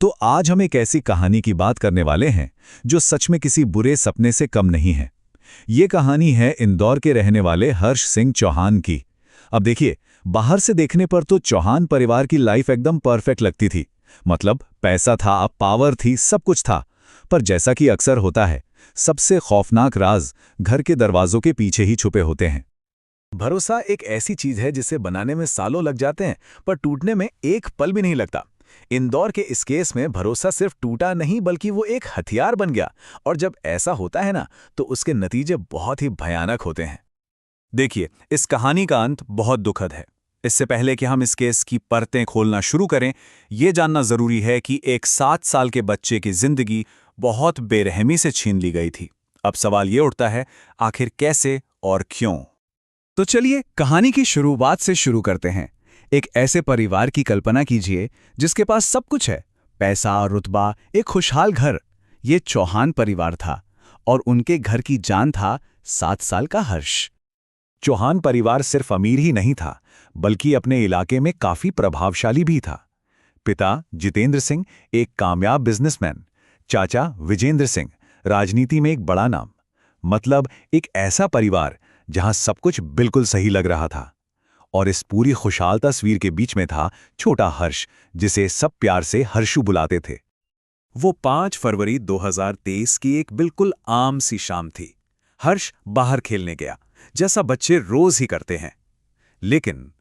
तो आज हम एक ऐसी कहानी की बात करने वाले हैं जो सच में किसी बुरे सपने से कम नहीं है। ये कहानी है इंदौर के रहने वाले हर्ष सिंह चौहान की। अब देखिए, बाहर से देखने पर तो चौहान परिवार की लाइफ एकदम परफेक्ट लगती थी। मतलब पैसा था, पावर थी, सब कुछ था। पर जैसा कि अक्सर होता है, सबसे खौफनाक राज घर के दरवाजों के पीछे ही छुपे होते हैं। भरोसा एक ऐसी चीज है जिसे बनाने में सालों लग जाते हैं, पर टूटने में एक पल भी नहीं लगता। इंदौर के इस केस में भरोसा सिर्फ टूटा नहीं, बल्कि वो एक हथियार बन गया। और जब ऐसा होता है ना, तो उसके नतीजे बहुत ही भयानक होते हैं। देखिए, इस कहानी का अंत बहुत दुखद है। इससे पहले कि हम इस केस की परतें खोलना शुरू करें, ये जानना जरूरी है कि एक 7 साल के बच्चे की जिंदगी बहुत बेरहमी से छीन ली गई थी। अब सवाल ये उठता है, आखिर कैसे और क्यों? तो चलिए कहानी की शुरुआत से शुरू करते हैं। एक ऐसे परिवार की कल्पना कीजिए जिसके पास सब कुछ है, पैसा, रुतबा, एक खुशहाल घर। ये चौहान परिवार था और उनके घर की जान था 7 साल का हर्ष। चौहान परिवार सिर्फ अमीर ही नहीं था, बल्कि अपने इलाके में काफी प्रभावशाली भी था। पिता जितेंद्र सिंह एक कामयाब बिजनेसमैन, चाचा विजेंद्र सिंह राजनीति में एक बड़ा नाम। मतलब एक ऐसा परिवार जहां सब कुछ बिल्कुल सही लग रहा था। और इस पूरी खुशहाल तस्वीर के बीच में था छोटा हर्ष, जिसे सब प्यार से हर्षू बुलाते थे। वो 5 फरवरी 2023 की एक बिल्कुल आम सी शाम थी। हर्ष बाहर खेलने गया, जैसा बच्चे रोज ही करते हैं। लेकिन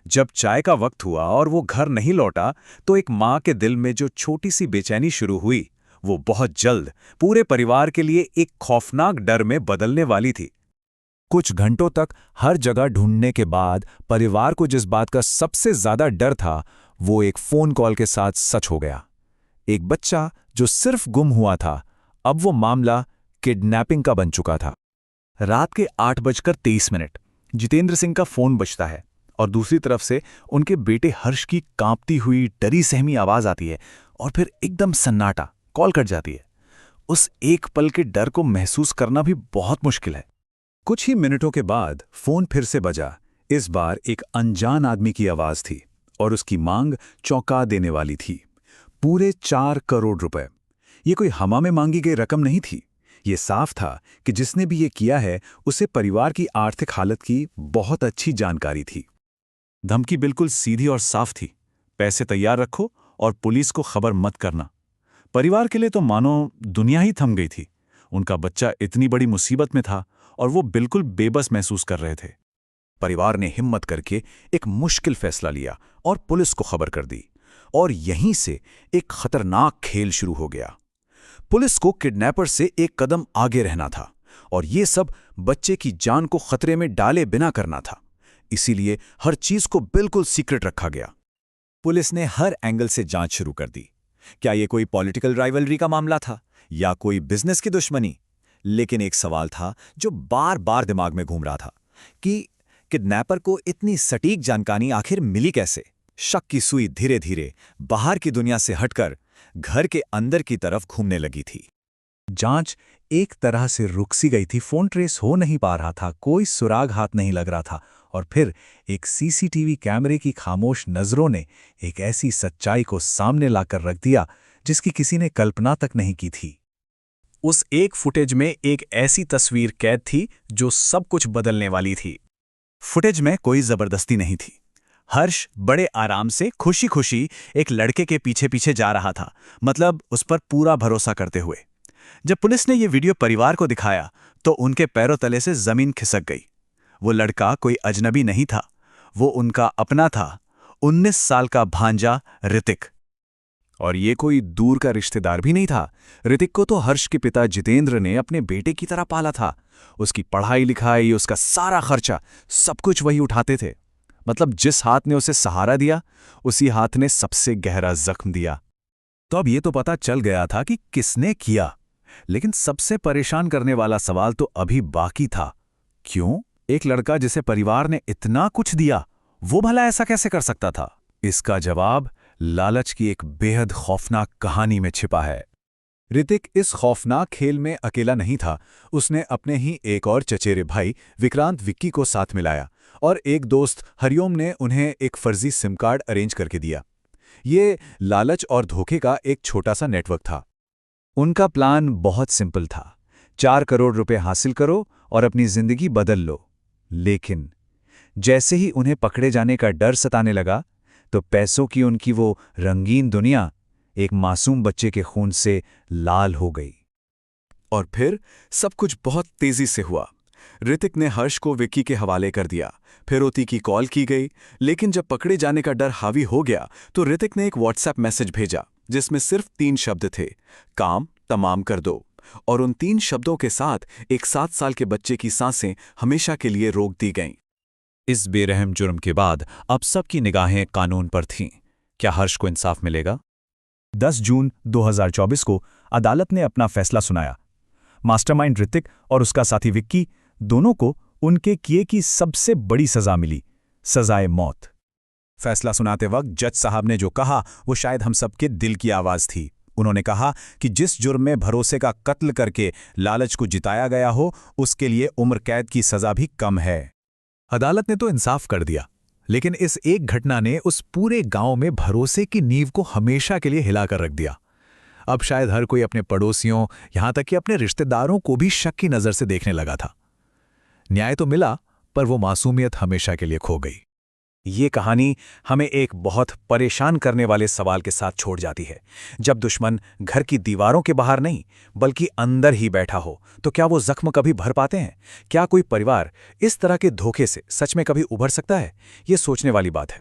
जब चाय का वक्त हुआ और वो घर नहीं लौटा, तो एक माँ के दिल में जो छोटी सी बेचैनी शुरू हुई, वो बहुत जल्द पूरे परिवार के लिए एक खौफनाक डर में बदलने वाली थी। कुछ घंटों तक हर जगह ढूंढने के बाद परिवार को जिस बात का सबसे ज्यादा डर था, वो एक फोन कॉल के साथ सच हो गया। एक बच्चा जो सिर्फ गुम हुआ था, अब वो मामला किडनैपिंग का बन चुका था। रात के 8:23 जितेंद्र सिंह का फोन बजता है और दूसरी तरफ से उनके बेटे हर्ष की कांपती हुई डरी सहमी आवाज आती है और फिर एकदम सन्नाटा, कॉल कट जाती है। उस एक पल के डर को महसूस करना भी बहुत मुश्किल है। कुछ ही मिनटों के बाद फोन फिर से बजा। इस बार एक अनजान आदमी की आवाज थी और उसकी मांग चौंका देने वाली थी। पूरे 4 करोड़ रुपए। ये कोई हवा में मांगी गई रकम नहीं थी। ये साफ था कि जिसने भी ये किया है, उसे परिवार की आर्थिक हालत की बहुत अच्छी जानकारी थी। धमकी बिल्कुल सीधी और साफ थी, पैसे तैयार रखो और पुलिस को खबर मत करना। परिवार के लिए तो मानो दुनिया ही थम गई थी। उनका बच्चा इतनी बड़ी मुसीबत में था और वो बिल्कुल बेबस महसूस कर रहे थे। परिवार ने हिम्मत करके एक मुश्किल फैसला लिया और पुलिस को खबर कर दी। और यहीं से एक खतरनाक खेल शुरू हो गया। पुलिस को किडनैपर से एक कदम आगे रहना था और ये सब बच्चे की जान को खतरे में डाले बिना करना था। इसीलिए हर चीज को बिल्कुल सीक्रेट रखा गया। पुलिस ने हर एंगल से जांच शुरू कर दी। क्या ये कोई पॉलिटिकल राइवलरी का मामला था या कोई बिजनेस की दुश्मनी? लेकिन एक सवाल था जो बार बार दिमाग में घूम रहा था कि किडनैपर को इतनी सटीक जानकारी आखिर मिली कैसे? शक की सुई धीरे धीरे बाहर की दुनिया से हटकर घर के अंदर की तरफ घूमने लगी थी। जांच एक तरह से रुक सी गई थी। फोन ट्रेस हो नहीं पा रहा था, कोई सुराग हाथ नहीं लग रहा था। और फिर एक सीसीटीवी कैमरे की खामोश नजरों ने एक ऐसी सच्चाई को सामने लाकर रख दिया जिसकी किसी ने कल्पना तक नहीं की थी। उस एक फुटेज में एक ऐसी तस्वीर कैद थी जो सब कुछ बदलने वाली थी। फुटेज में कोई जबरदस्ती नहीं थी। हर्ष बड़े आराम से खुशी खुशी एक लड़के के पीछे पीछे जा रहा था, मतलब उस पर पूरा भरोसा करते हुए। जब पुलिस ने यह वीडियो परिवार को दिखाया तो उनके पैरों तले से जमीन खिसक गई। वो लड़का कोई अजनबी नहीं था, वो उनका अपना था, 19 साल का भांजा ऋतिक। और ये कोई दूर का रिश्तेदार भी नहीं था। ऋतिक को तो हर्ष के पिता जितेंद्र ने अपने बेटे की तरह पाला था। उसकी पढ़ाई लिखाई, उसका सारा खर्चा, सब कुछ वही उठाते थे। मतलब जिस हाथ ने उसे सहारा दिया, उसी हाथ ने सबसे गहरा जख्म दिया। तो अब ये तो पता चल गया था कि किसने किया, लेकिन सबसे परेशान करने वाला सवाल तो अभी बाकी था। क्यों? एक लड़का जिसे परिवार ने इतना कुछ दिया, वो भला ऐसा कैसे कर सकता था? इसका जवाब लालच की एक बेहद खौफनाक कहानी में छिपा है। ऋतिक इस खौफनाक खेल में अकेला नहीं था। उसने अपने ही एक और चचेरे भाई विक्रांत विक्की को साथ मिलाया और एक दोस्त हरिओम ने उन्हें एक फर्जी सिम कार्ड अरेंज करके दिया। ये लालच और धोखे का एक छोटा सा नेटवर्क था। उनका प्लान बहुत सिंपल था। 4 करोड़ रुपए हासिल करो और अपनी जिंदगी बदल लो। लेकिन जैसे ही उन्हें पकड़े जाने का डर सताने लगा, तो पैसों की उनकी वो रंगीन दुनिया एक मासूम बच्चे के खून से लाल हो गई। और फिर सब कुछ बहुत तेजी से हुआ। ऋतिक ने हर्ष को विक्की के हवाले कर दिया। फिरौती की कॉल की गई, लेकिन जब पकड़े जाने का डर हावी हो गया तो ऋतिक ने एक व्हाट्सएप मैसेज भेजा जिसमें सिर्फ 3 शब्द थे, काम तमाम कर दो। और उन 3 शब्दों के साथ एक 7 साल के बच्चे की सांसें हमेशा के लिए रोक दी गईं। इस बेरहम जुर्म के बाद अब सबकी निगाहें कानून पर थीं। क्या हर्ष को इंसाफ मिलेगा? 10 जून 2024 को अदालत ने अपना फैसला सुनाया। मास्टरमाइंड ऋतिक और उसका साथी विक्की, दोनों को उनके किए की सबसे बड़ी सजा मिली, सजाए मौत। फैसला सुनाते वक्त जज साहब ने जो कहा वो शायद हम सबके दिल की आवाज थी। उन्होंने कहा कि जिस जुर्म में भरोसे का कत्ल करके लालच को जिताया गया हो, उसके लिए उम्र कैद की सजा भी कम है। अदालत ने तो इंसाफ कर दिया, लेकिन इस एक घटना ने उस पूरे गांव में भरोसे की नींव को हमेशा के लिए हिलाकर रख दिया। अब शायद हर कोई अपने पड़ोसियों, यहां तक कि अपने रिश्तेदारों को भी शक की नजर से देखने लगा था। न्याय तो मिला, पर वो मासूमियत हमेशा के लिए खो गई। ये कहानी हमें एक बहुत परेशान करने वाले सवाल के साथ छोड़ जाती है। जब दुश्मन घर की दीवारों के बाहर नहीं, बल्कि अंदर ही बैठा हो, तो क्या वो जख्म कभी भर पाते हैं? क्या कोई परिवार इस तरह के धोखे से सच में कभी उभर सकता है? ये सोचने वाली बात है।